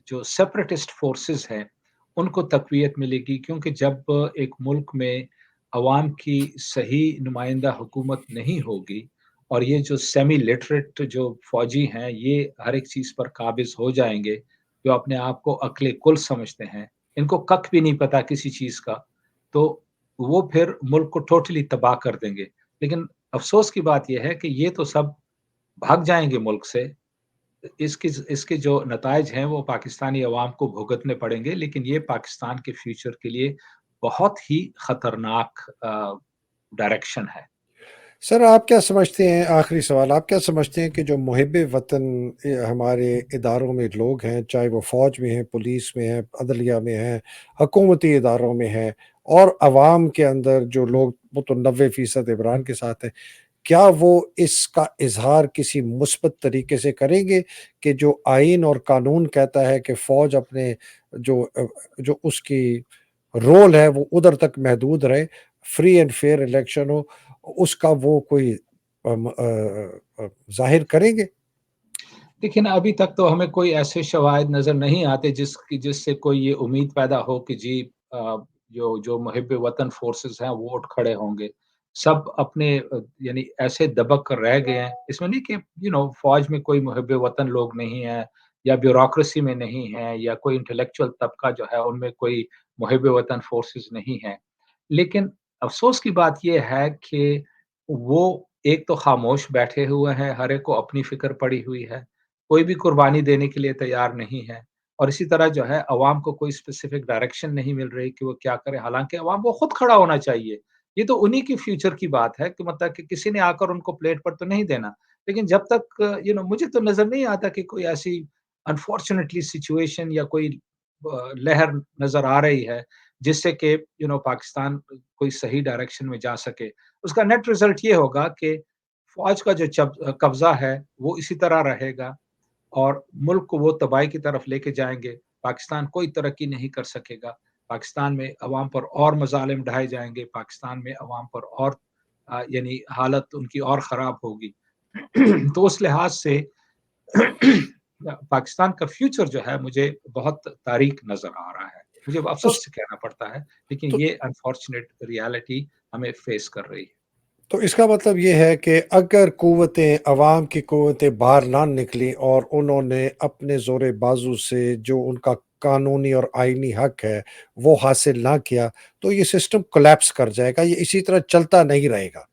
सेपरेटिस्ट फ़ोर्सेस हैं, उनको तक़वियत मिलेगी, क्योंकि जब एक मुल्क में अवाम की सही नुमाइंदा हुकूमत नहीं होगी और ये जो सेमी लिटरेट जो फ़ौजी हैं, ये हर एक चीज़ पर काबिज़ हो जाएँगे, जो अपने आप को अक्ल कुल समझते हैं, इनको कख भी नहीं पता किसी चीज़ का, तो वो फिर मुल्क को टोटली तबाह कर देंगे। लेकिन अफ़सोस की बात ये है कि ये तो सब भाग जाएँगे मुल्क से, इसके जो नताइज हैं वो पाकिस्तानी अवाम को भुगतने पड़ेंगे, लेकिन ये पाकिस्तान के फ्यूचर के लिए बहुत ही खतरनाक डायरेक्शन है। सर, आप क्या समझते हैं, आखिरी सवाल, आप क्या समझते हैं कि जो मुहिब वतन हमारे इदारों में लोग हैं, चाहे वो फ़ौज में हैं, पुलिस में हैं, अदलिया में हैं, हकूमती इदारों में हैं, और अवाम के अंदर जो लोग, वो तो 90% इमरान के साथ हैं, क्या वो इसका इजहार किसी मुस्बत तरीके से करेंगे कि जो आइन और कानून कहता है कि फ़ौज अपने जो उसकी रोल है वो उधर तक महदूद रहे, फ्री एंड फेयर इलेक्शन हो, उसका वो कोई ज़ाहिर करेंगे? देखिए ना, अभी तक तो हमें कोई ऐसे शवाहिद नज़र नहीं आते जिससे कोई ये उम्मीद पैदा हो कि जी जो जो मुहिब वतन फ़ोर्सेस हैं वो उठ खड़े होंगे। सब अपने यानी ऐसे दबक कर रह गए हैं। इसमें नहीं कि फ़ौज में कोई मुहिब वतन लोग नहीं हैं या ब्यूरोक्रेसी में नहीं है या कोई इंटेलेक्चुअल तबका जो है उनमें कोई मुहिब वतन फ़ोर्सेस नहीं हैं। लेकिन अफ़सोस की बात ये है कि वो एक तो ख़ामोश बैठे हुए हैं, हर एक को अपनी फ़िक्र पड़ी हुई है। कोई भी कुर्बानी देने के लिए तैयार नहीं है और इसी तरह जो है अवाम को कोई स्पेसिफिक डायरेक्शन नहीं मिल रही कि वो क्या करे, हालाँकि अवाम को खुद खड़ा होना चाहिए। ये तो उन्हीं की फ्यूचर की बात है कि मतलब कि किसी ने आकर उनको प्लेट पर तो नहीं देना। लेकिन जब तक मुझे तो नज़र नहीं आता कि कोई ऐसी अनफॉर्च्यूनेटली सिचुएशन या कोई लहर नज़र आ रही है, जिससे कि पाकिस्तान कोई सही डायरेक्शन में जा सके। उसका नेट रिज़ल्ट ये होगा कि फ़ौज का जो कब्ज़ा है, वो इसी तरह रहेगा और मुल्क को वो तबाही की तरफ लेके जाएँगे। पाकिस्तान कोई तरक्की नहीं कर सकेगा। पाकिस्तान में अवाम पर और मज़ालिम ढाए जाएँगे, पाकिस्तान में अवाम पर और यानी हालत उनकी और ख़राब होगी। तो उस लिहाज से पाकिस्तान का फ्यूचर जो है मुझे बहुत तारीक नज़र आ रहा है। मुझे तो अफ़सोस से कहना पड़ता है, लेकिन तो ये अनफॉर्च्यूनेट रियलिटी हमें फ़ेस कर रही है। तो इसका मतलब ये है कि अगर कुव्वतें, अवाम की कुव्वतें बाहर ना निकलीं और उन्होंने अपने ज़ोर बाज़ू से जो उनका कानूनी और आईनी हक है, वो हासिल ना किया, तो ये सिस्टम कोलैप्स कर जाएगा, ये इसी तरह चलता नहीं रहेगा।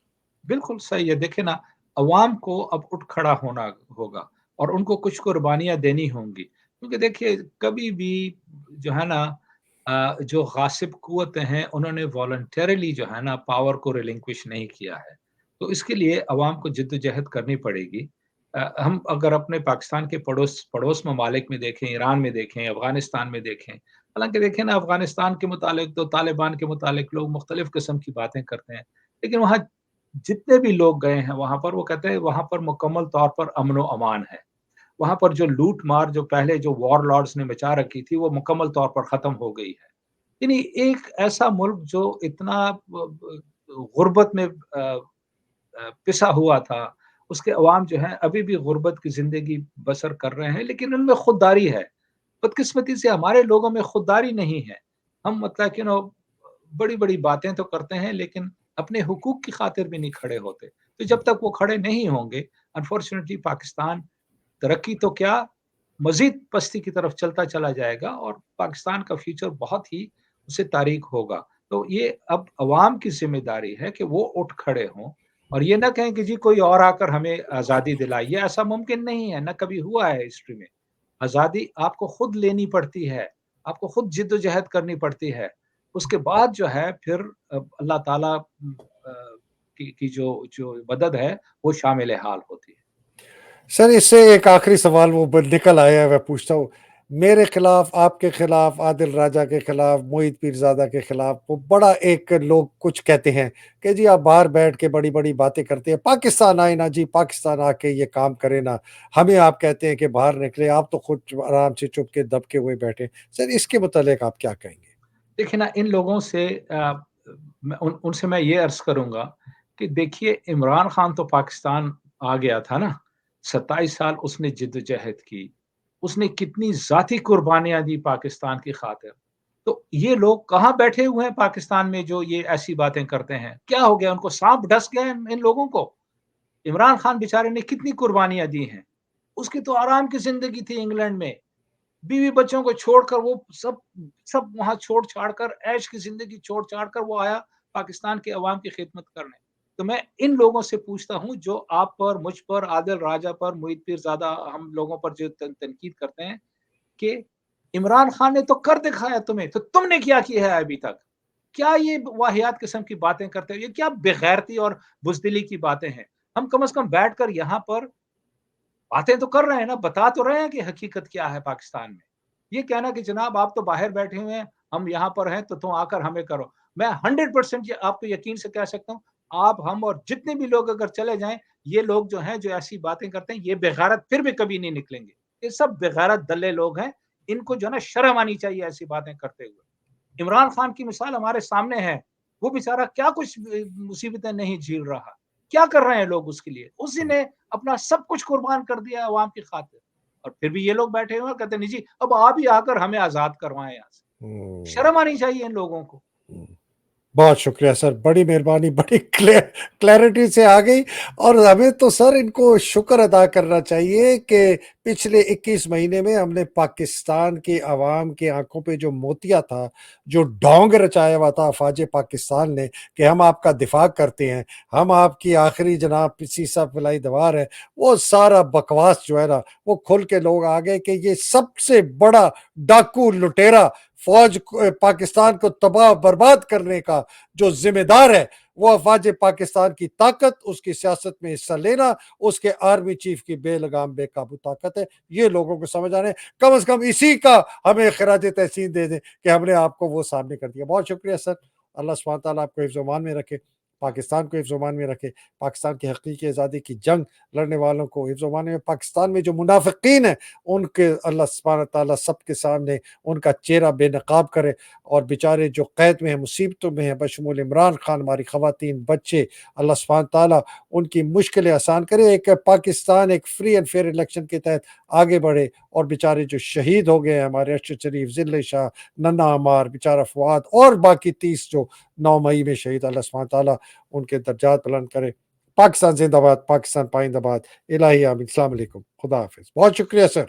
बिल्कुल सही है। देखिए ना, अवाम को अब उठ खड़ा होना होगा और उनको कुछ कुर्बानियाँ देनी होंगी। क्योंकि देखिए, कभी भी जो है ना जो गासिब कुव्वतें हैं, उन्होंने वॉलंटरीली जो है ना पावर को रिलिंक्विश नहीं किया है। तो इसके लिए अवाम को जद्दोजहद करनी पड़ेगी। हम अगर अपने पाकिस्तान के पड़ोस पड़ोस ममालिक में देखें, ईरान में देखें, अफ़गानिस्तान में देखें, हालाँकि देखें ना, अफ़गानिस्तान के मुतालिक तो तालिबान के मुतालिक लोग मुख्तलिफ़ किस्म की बातें करते हैं। लेकिन वहाँ जितने भी लोग गए हैं वहाँ पर, वो कहते हैं वहाँ पर मुकम्मल तौर पर अमन-ओ-अमान है। वहाँ पर जो लूट-मार जो पहले जो वॉरलॉर्ड्स ने मचा रखी थी, वो मुकम्मल तौर पर ख़त्म हो गई है। यानी एक ऐसा मुल्क जो इतना गुर्बत में पिसा हुआ था, उसके अवाम जो हैं अभी भी गुर्बत की ज़िंदगी बसर कर रहे हैं, लेकिन उनमें खुददारी है। बदकिस्मती से हमारे लोगों में खुददारी नहीं है। हम मतलब कि बड़ी-बड़ी बातें तो करते हैं, लेकिन अपने हुकूक की खातिर भी नहीं खड़े होते। तो जब तक वो खड़े नहीं होंगे, अनफॉर्च्यूनेटली पाकिस्तान तरक्की तो क्या, मज़ीद पस्ती की तरफ चलता चला जाएगा और पाकिस्तान का फ्यूचर बहुत ही उससे तारीक होगा। तो ये अब अवाम की ज़िम्मेदारी है कि वो उठ खड़े हों और ये ना कहें कि जी कोई और आकर हमें आज़ादी दिलाए, ये ऐसा मुमकिन नहीं है, ना कभी हुआ है हिस्ट्री में। आज़ादी आपको खुद लेनी पड़ती है, आपको खुद जिद्दोजहद करनी पड़ती है। उसके बाद जो है फिर अल्लाह ताला की जो जो मदद है, वो शामिल हाल होती है। सर, इससे एक आखिरी सवाल वो ब निकल आया है, मैं पूछता हूँ। मेरे खिलाफ, आपके खिलाफ, आदिल राजा के खिलाफ, मोहित पीरज़ादा के खिलाफ वो बड़ा एक लोग कुछ कहते हैं कि जी आप बाहर बैठ के बड़ी-बड़ी बातें करते हैं, पाकिस्तान आए ना जी, पाकिस्तान आके ये काम करे ना। हमें आप कहते हैं कि बाहर निकले, आप तो खुद आराम से चुप के दबके हुए बैठे हैं। सर, इसके मुतालिक आप क्या कहेंगे? देखिए ना, इन लोगों से मैं उनसे मैं ये अर्ज़ करूँगा कि देखिए, इमरान खान तो पाकिस्तान आ गया था ना, 27 साल उसने जिद्दोजहद की, उसने कितनी ज़ाती कुर्बानियाँ दी पाकिस्तान की खातिर। तो ये लोग कहाँ बैठे हुए हैं पाकिस्तान में जो ये ऐसी बातें करते हैं? क्या हो गया? उनको साँप डस गया है इन लोगों को? इमरान खान बेचारे ने कितनी कुर्बानियाँ दी हैं। उसकी तो आराम की ज़िंदगी थी इंग्लैंड में। बीवी बच्चों को छोड़कर वो सब सब वहाँ छोड़-छाड़ कर ऐश की ज़िंदगी छोड़-छाड़ कर वो आया पाकिस्तान की अवाम की खिदमत करने। तो मैं इन लोगों से पूछता हूँ जो आप पर, मुझ पर, आदिल राजा पर, मुईद पीरज़ादा हम लोगों पर जो तनकीद करते हैं कि इमरान खान ने तो कर दिखाया तुम्हें, तो तुमने क्या किया है अभी तक? क्या ये वाहियात किस्म की बातें करते हो? ये क्या बेगैरती और बुज़दिली की बातें हैं? हम कम से कम बैठकर यहाँ पर बातें तो कर रहे हैं ना, बता तो रहे हैं कि हकीकत क्या है पाकिस्तान में। ये कहना कि जनाब आप तो बाहर बैठे हुए हैं, हम यहाँ पर हैं तो तुम आकर हमें करो। मैं 100% ये आपको यकीन से कह सकता हूँ, आप, हम और जितने भी लोग अगर चले जाएँ, ये लोग जो हैं, जो ऐसी बातें करते हैं, ये बेगैरत फिर भी कभी नहीं निकलेंगे। ये सब बेगैरत दल्ले लोग हैं, इनको जो है ना शर्म आनी चाहिए ऐसी बातें करते हुए। इमरान खान की मिसाल हमारे सामने है, वो बेचारा क्या कुछ मुसीबतें नहीं झेल रहा। क्या कर रहे हैं लोग उसके लिए? उसी ने अपना सब कुछ कुर्बान कर दिया अवाम की खातिर और फिर भी ये लोग बैठे हुए हैं कहते हैं नहीं जी, अब आप ही आकर हमें आज़ाद करवाएँ यहाँ से। हुँ, शर्म आनी चाहिए इन लोगों को। हुँ। बहुत शुक्रिया सर, बड़ी मेहरबानी, बड़ी क्लैरिटी से आ गई। और हमें तो सर इनको शुक्र अदा करना चाहिए कि पिछले 21 महीने में हमने पाकिस्तान की आवाम की आँखों पे जो मोतिया था, जो ढोंग रचाया हुआ था अफ़वाज पाकिस्तान ने कि हम आपका दिफ़ा करते हैं, हम आपकी आखिरी जनाब सीसा फलाई दीवार है, वो सारा बकवास जो है ना, वो खुल के लोग आ गए कि ये सबसे बड़ा डाकू लुटेरा फ़ौज पाकिस्तान को तबाह बर्बाद करने का जो ज़िम्मेदार है, वो अफ़वाज पाकिस्तान की ताकत, उसकी सियासत में हिस्सा लेना, उसके आर्मी चीफ़ की बेलगाम बेकाबू ताकत है। ये लोगों को समझ आना है। कम से कम इसी का हमें खिराज तहसीन दे दें कि हमने आपको वो सामने कर दिया। बहुत शुक्रिया सर। अल्लाह सुब्हान तआला आपको हिफ्ज़-ओ-मान में रखे, पाकिस्तान को हिफ्ज़-ओ-मान में रखे, पाकिस्तान की हकीकी आज़ादी की जंग लड़ने वालों को हिफ्ज़-ओ-मान में, पाकिस्तान में जो मुनाफ़िकीन हैं, उनके अल्लाह सुब्हान तआला सबके सामने उनका चेहरा बेनकाब करे और बेचारे जो कैद में हैं, मुसीबतों में हैं, बशमूल इमरान खान, हमारी ख़वातीन, बच्चे, अल्लाह सुब्हान तआला उनकी मुश्किलें आसान करे। एक पाकिस्तान एक फ्री एंड फेयर इलेक्शन के तहत आगे बढ़े और बेचारे जो शहीद हो गए हैं, हमारे अरशद शरीफ, ज़िल्ले शाह, नन्ना अमार, बेचारा फ़ुआद और बाकी 30 जो 9 मई में शहीद, अल्लाह सुब्हान तआला उनके दर्जात बुलंद करे। पाकिस्तान ज़िंदाबाद, पाकिस्तान पाइंदाबाद। इलाही आमीन। अस्सलाम वालेकुम। खुदा हाफ़िज़। बहुत शुक्रिया सर।